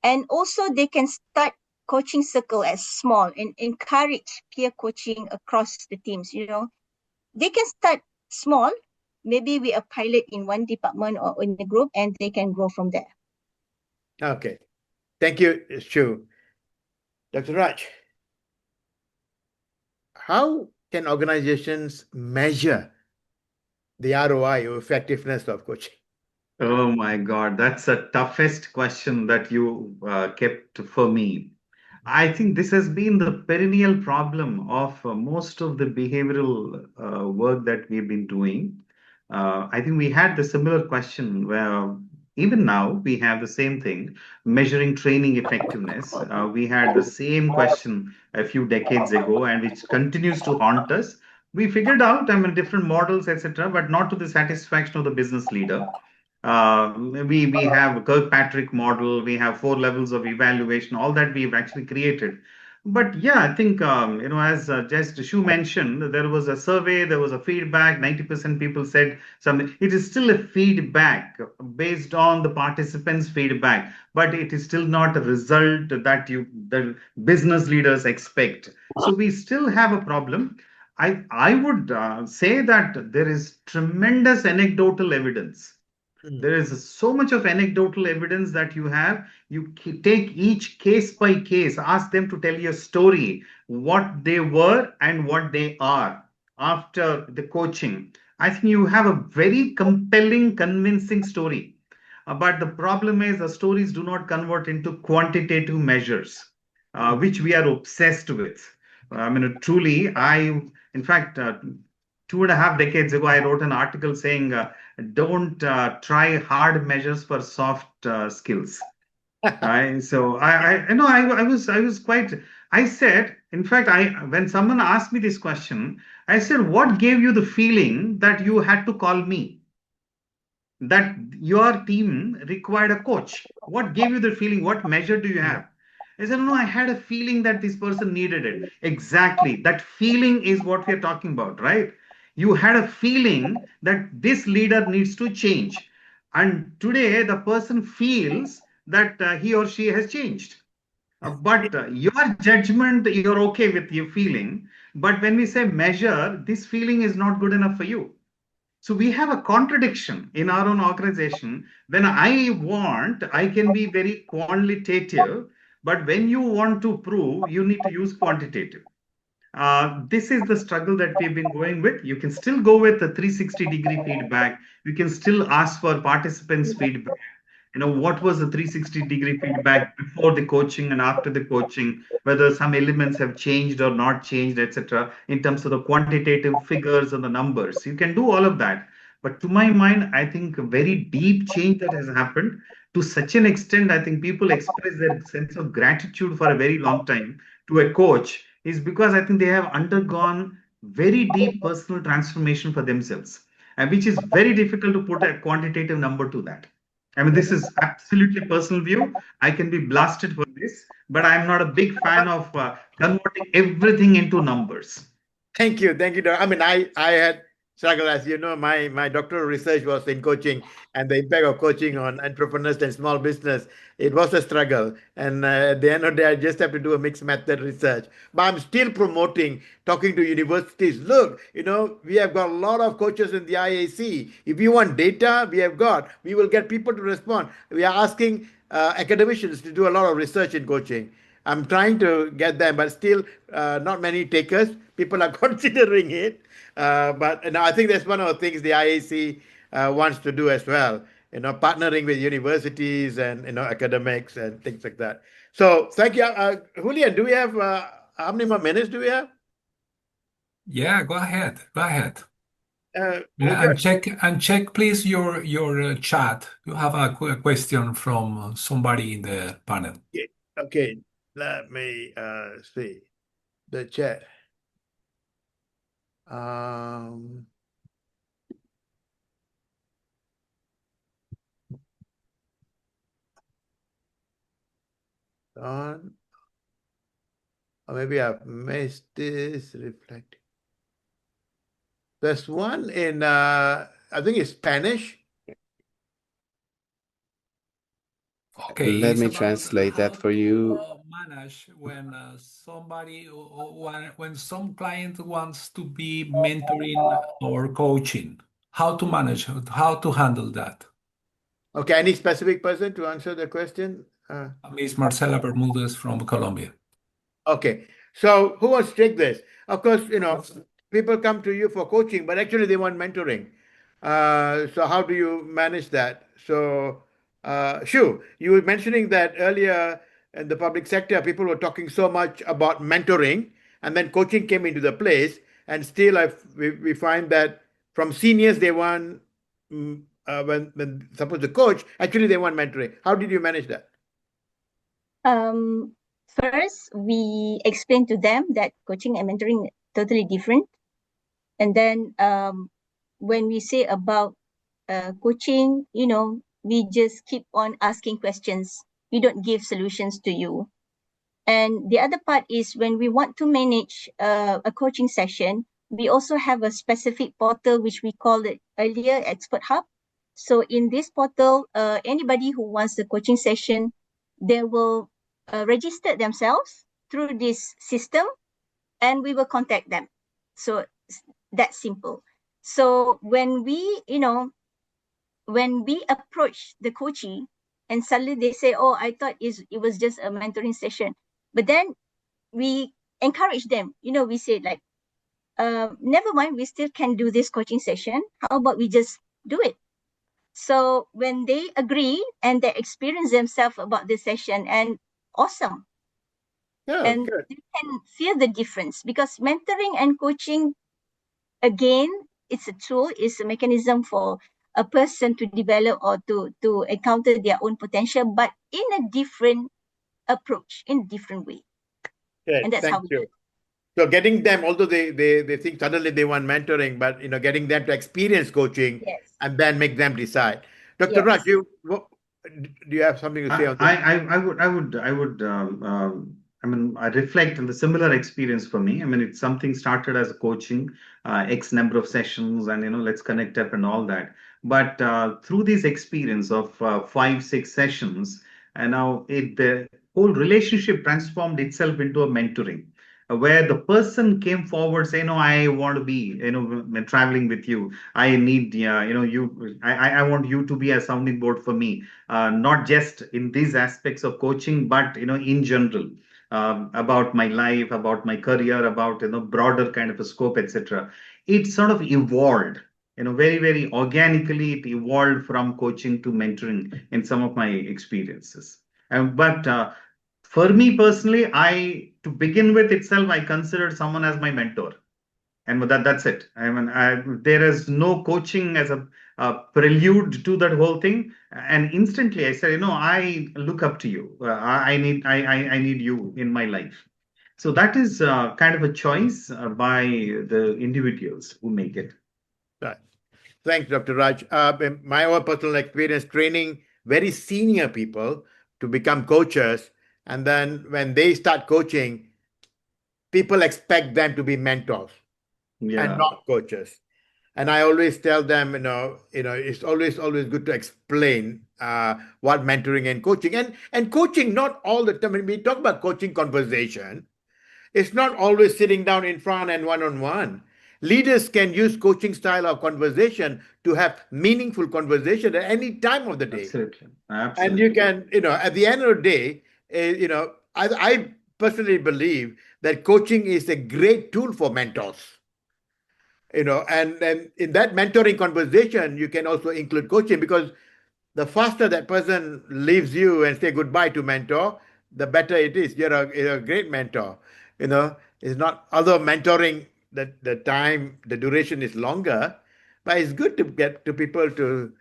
And also they can start coaching circle as small and encourage peer coaching across the teams. They can start small, maybe with a pilot in one department or in a group, and they can grow from there. Okay. Thank you, Shu. Dr. Raj, how can organizations measure the ROI or effectiveness of coaching? Oh my God, that's the toughest question that you kept for me. I think this has been the perennial problem of most of the behavioral work that we've been doing. I think we had the similar question where even now we have the same thing, measuring training effectiveness. We had the same question a few decades ago, and which continues to haunt us. We figured out, different models, etc., but not to the satisfaction of the business leader. We have a Kirkpatrick model, we have 4 levels of evaluation, all that we've actually created. But yeah, I think, as just Shu mentioned, there was a survey, there was a feedback, 90% people said something. It is still a feedback based on the participants' feedback, but it is still not a result that the business leaders expect. So we still have a problem. I would say that there is tremendous anecdotal evidence. There is so much of anecdotal evidence that you have. You take each case by case, ask them to tell you a story, what they were and what they are after the coaching. I think you have a very compelling, convincing story. But the problem is the stories do not convert into quantitative measures, which we are obsessed with. I mean, truly, in fact, 2.5 decades ago, I wrote an article saying, don't try hard measures for soft skills. I was quite. I said, in fact, when someone asked me this question, I said, "What gave you the feeling that you had to call me? That your team required a coach? What gave you the feeling? What measure do you have?" I said, "No, I had a feeling that this person needed it." Exactly, that feeling is what we are talking about, right? You had a feeling that this leader needs to change, and today the person feels that he or she has changed. But your judgment, you're okay with your feeling. But when we say measure, this feeling is not good enough for you. So we have a contradiction in our own organization. When I can be very qualitative, but when you want to prove, you need to use quantitative. This is the struggle that we've been going with. You can still go with the 360-degree feedback. You can still ask for participants' feedback. What was the 360-degree feedback before the coaching and after the coaching, whether some elements have changed or not changed, etc., in terms of the quantitative figures and the numbers. You can do all of that. But to my mind, I think a very deep change that has happened to such an extent, I think people express their sense of gratitude for a very long time to a coach is because I think they have undergone very deep personal transformation for themselves, and which is very difficult to put a quantitative number to that. I mean, this is absolutely personal view. I can be blasted for this, but I'm not a big fan of converting everything into numbers. Thank you, Doc. I mean, I had struggled, as you know, my doctoral research was in coaching and the impact of coaching on entrepreneurs and small business. It was a struggle, and at the end of the day, I just have to do a mixed method research. But I'm still promoting, talking to universities. Look, we have got a lot of coaches in the IAC. If you want data, we will get people to respond. We are asking academicians to do a lot of research in coaching. I'm trying to get them, but still not many takers. People are considering it. But I think that's one of the things the IAC wants to do as well. Partnering with universities and academics and things like that. So thank you, Julian. Do we have how many more minutes do we have? Yeah, go ahead. Go ahead. Okay. And check, please, your chat. You have a question from somebody in the panel. Okay. Let me see the chat. On. Or maybe I've missed this reflect. There's one in I think it's Spanish. Okay, let me translate that for you. Manage when when some client wants to be mentoring or coaching, how to manage, how to handle that. Okay, any specific person to answer the question? Miss Marcela Bermudez from Colombia. Okay, so who wants to take this? Of course, people come to you for coaching, but actually they want mentoring. So how do you manage that? So, Shu, you were mentioning that earlier in the public sector, people were talking so much about mentoring, and then coaching came into the place, and still we find that from seniors they want when suppose the coach, actually they want mentoring. How did you manage that? First, we explain to them that coaching and mentoring are totally different. And then when we say about coaching, we just keep on asking questions. We don't give solutions to you. And the other part is when we want to manage a coaching session, we also have a specific portal which we call it earlier Expert Hub. So in this portal, anybody who wants the coaching session, they will register themselves through this system and we will contact them. So that's simple. So when we, when we approach the coachee and suddenly they say, oh, I thought it was just a mentoring session. But then we encourage them, we say like, never mind, we still can do this coaching session. How about we just do it? So when they agree and they experience themselves about this session, and awesome. Oh, and good. you can feel the difference, because mentoring and coaching, again, it's a tool, it's a mechanism for a person to develop or to encounter their own potential, but in a different approach, in a different way. Okay, And that's how thank we you. So getting them, although they think suddenly they want mentoring, but getting them to experience coaching Yes. and then make them decide. Dr. Yes. Raj, do you have something to say on this? I mean, I reflect on the similar experience for me. I mean, it's something started as a coaching, X number of sessions, and let's connect up and all that. But through this experience of 5, 6 sessions, and now the whole relationship transformed itself into a mentoring, where the person came forward, say, "No, I want to be, traveling with you. I need, you. I want you to be a sounding board for me, not just in these aspects of coaching, but in general." About my life, about my career, about broader kind of a scope, etc. It sort of evolved, very very organically. It evolved from coaching to mentoring in some of my experiences. But for me personally, to begin with itself, I considered someone as my mentor, and that's it. I mean, there is no coaching as a prelude to that whole thing. And instantly I said, I look up to you. I need you in my life. So that is kind of a choice by the individuals who make it. Right. Thanks, Dr. Raj. In my own personal experience training very senior people to become coaches, and then when they start coaching, people expect them to be mentors and not coaches. And I always tell them, it's always good to explain what mentoring and coaching, and coaching not all the time. When we talk about coaching conversation, it's not always sitting down in front and one-on-one. Leaders can use coaching style of conversation to have meaningful conversation at any time of the day. Absolutely. And you can, at the end of the day, I personally believe that coaching is a great tool for mentors. And in that mentoring conversation, you can also include coaching, because the faster that person leaves you and say goodbye to mentor, the better it is. You're a great mentor. It's not other mentoring that the duration is longer, but it's good to get to people to,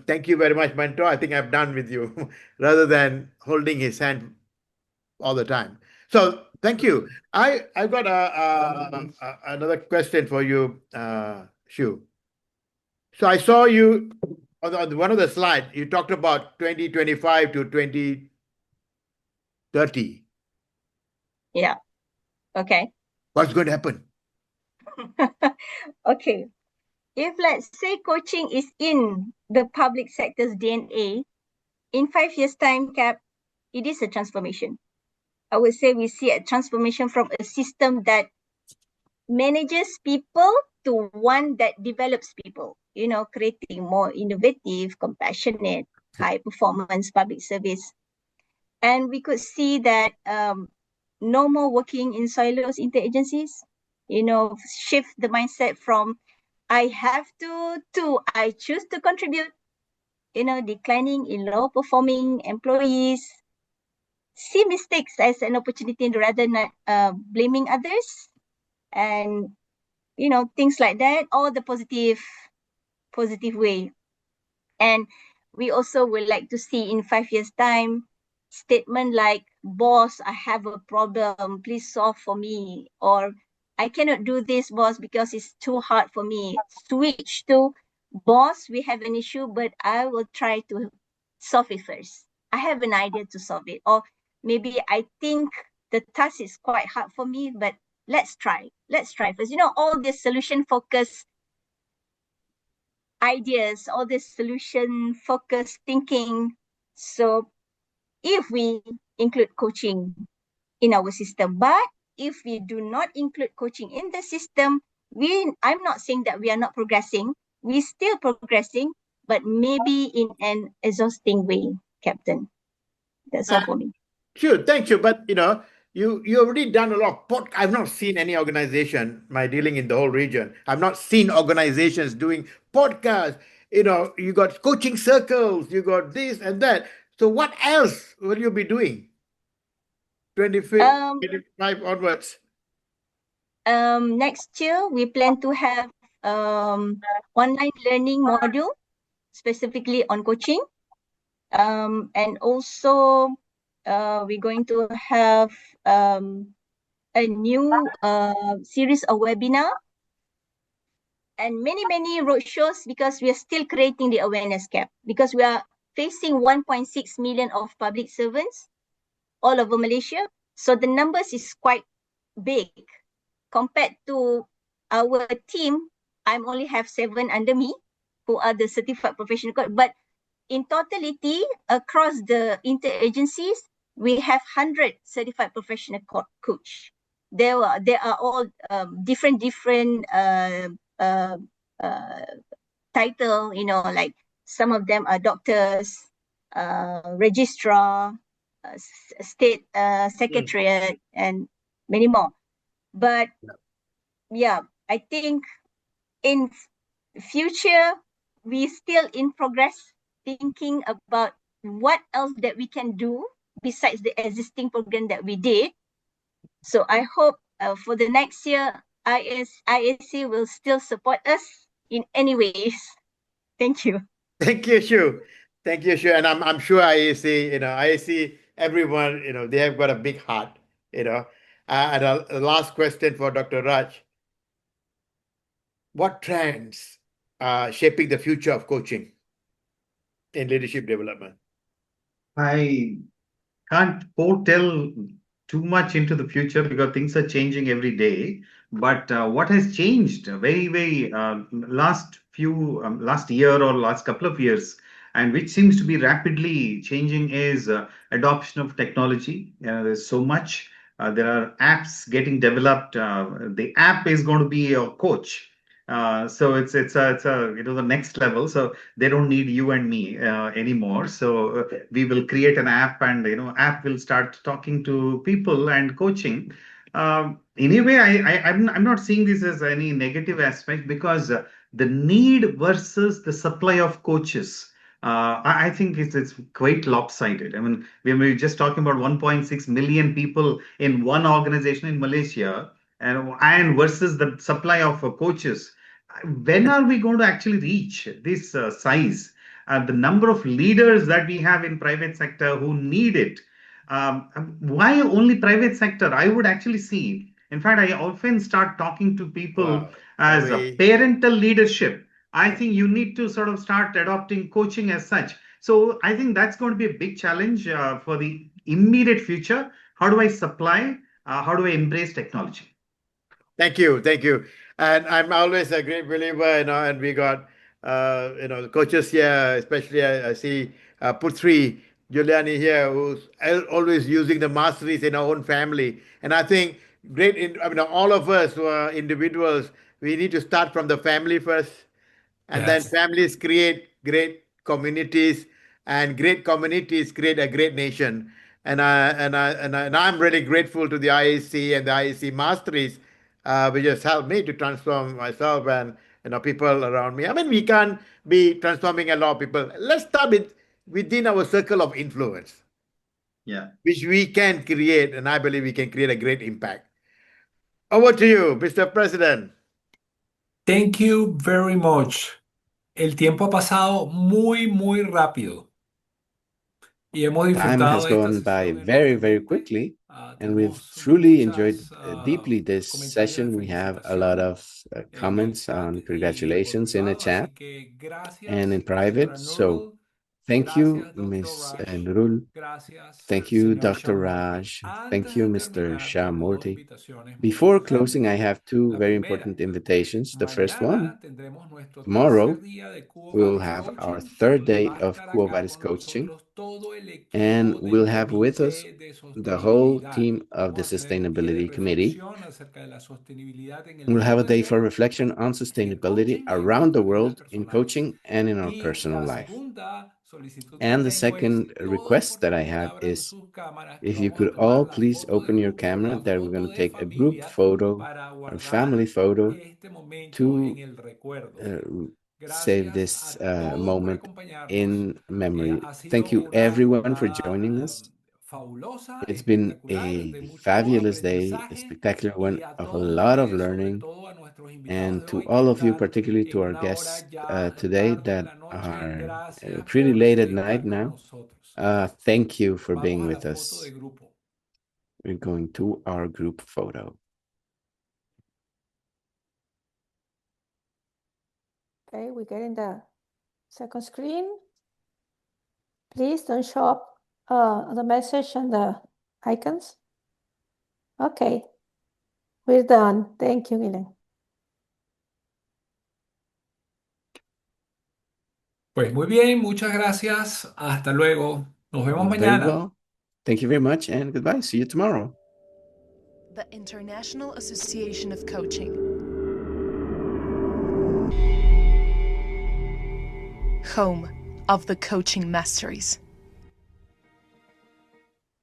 thank you very much, mentor. I think I'm done with you, rather than holding his hand all the time. So thank you. I got another question for you, Shu. So I saw you on one of the slides. You talked about 2025 to 2030. Yeah. Okay. What's going to happen? Okay. If let's say coaching is in the public sector's DNA, in 5 years' time, Cap, it is a transformation. I would say we see a transformation from a system that manages people to one that develops people, creating more innovative, compassionate, high performance public service. And we could see that no more working in silos interagencies, shift the mindset from I have to I choose to contribute, declining in low performing employees, see mistakes as an opportunity rather than blaming others, and things like that, all the positive way. And we also would like to see in 5 years time statement like, boss, I have a problem, please solve for me, or I cannot do this, boss, because it's too hard for me. Switch to, boss, we have an issue, but I will try to solve it first. I have an idea to solve it. Or maybe I think the task is quite hard for me, but let's try. Let's try first. You know, all this solution focused ideas, all this solution focused thinking. So if we include coaching in our system, but if we do not include coaching in the system, I'm not saying that we are not progressing. We're still progressing, but maybe in an exhausting way, Captain. That's all for me. Sure, thank you. But you already done a lot of I've not seen any organization, my dealing in the whole region. I've not seen organizations doing podcasts. You got coaching circles, you got this and that. So what else will you be doing? 25 onwards. Next year we plan to have online learning module specifically on coaching. And also we're going to have a new series of webinar and many roadshows, because we are still creating the awareness gap, because we are facing 1.6 million of public servants all over Malaysia. So the numbers is quite big compared to our team. I only have 7 under me who are the certified professional coach, but in totality across the interagencies, we have 100 certified professional coach. There are all different title, like some of them are doctors, registrar, state secretariat, and many more. But yeah, I think in future, we still in progress thinking about what else that we can do besides the existing program that we did. So I hope for the next year, IAC will still support us in any ways. Thank you. Thank you, Shu. Thank you, Shu. And I'm sure IAC, everyone, they have got a big heart, And a last question for Dr. Raj. What trends are shaping the future of coaching in leadership development? I can't foretell too much into the future because things are changing every day. But what has changed very last year or last couple of years, and which seems to be rapidly changing, is adoption of technology. There's so much. There are apps getting developed. The app is going to be a coach. So it's the next level. So they don't need you and me anymore. So we will create an app, and app will start talking to people and coaching. Anyway, I'm not seeing this as any negative aspect, because the need versus the supply of coaches. I think it's quite lopsided. I mean, we're just talking about 1.6 million people in one organization in Malaysia, and versus the supply of coaches. When are we going to actually reach this size? The number of leaders that we have in private sector who need it. Why only private sector? I would actually see. In fact, I often start talking to people as a parental leadership. I think you need to sort of start adopting coaching as such. So I think that's going to be a big challenge for the immediate future. How do I supply? How do I embrace technology? Thank you. And I'm always a great believer, and we got, the coaches here, especially I see Putri Juliani here, who's always using the masteries in our own family. And I think all of us who are individuals, we need to start from the family first. And then families create great communities, and great communities create a great nation. And I'm really grateful to the IAC and the IAC Masteries, which has helped me to transform myself and people around me. I mean, we can't be transforming a lot of people. Let's start within our circle of influence. Yeah. Which we can create, and I believe we can create a great impact. Over to you, Mr. President. Thank you very much. El tiempo ha pasado muy rápido. Y hemos Time has gone by very quickly, and we've truly enjoyed deeply this session. We have a lot of comments on congratulations in the chat and in private. So Thank you, Ms. Nurul. Thank you, Dr. Raj. Thank you, Mr. Shah Murthy. Before closing, I have two very important invitations. The first one, tomorrow, we will have our third day of Quo Vadis coaching, and we'll have with us the whole team of the Sustainability Committee. We'll have a day for reflection on sustainability around the world in coaching and in our personal life. And the second request that I have is, if you could all please open your camera, that we're going to take a group photo or family photo to save this moment in memory. Thank you everyone for joining us. It's been a fabulous day, a spectacular one of a lot of learning. And to all of you, particularly to our guests today that are pretty late at night now, thank you for being with us. We're going to our group photo. Okay, we're getting the second screen. Please don't show up the message and the icons. Okay, we're done. Thank you, Milen. Pues muy bien, muchas gracias. Hasta luego. Nos vemos mañana. Very well. Thank you very much and goodbye. See you tomorrow. The International Association of Coaching. Home of the Coaching Masteries.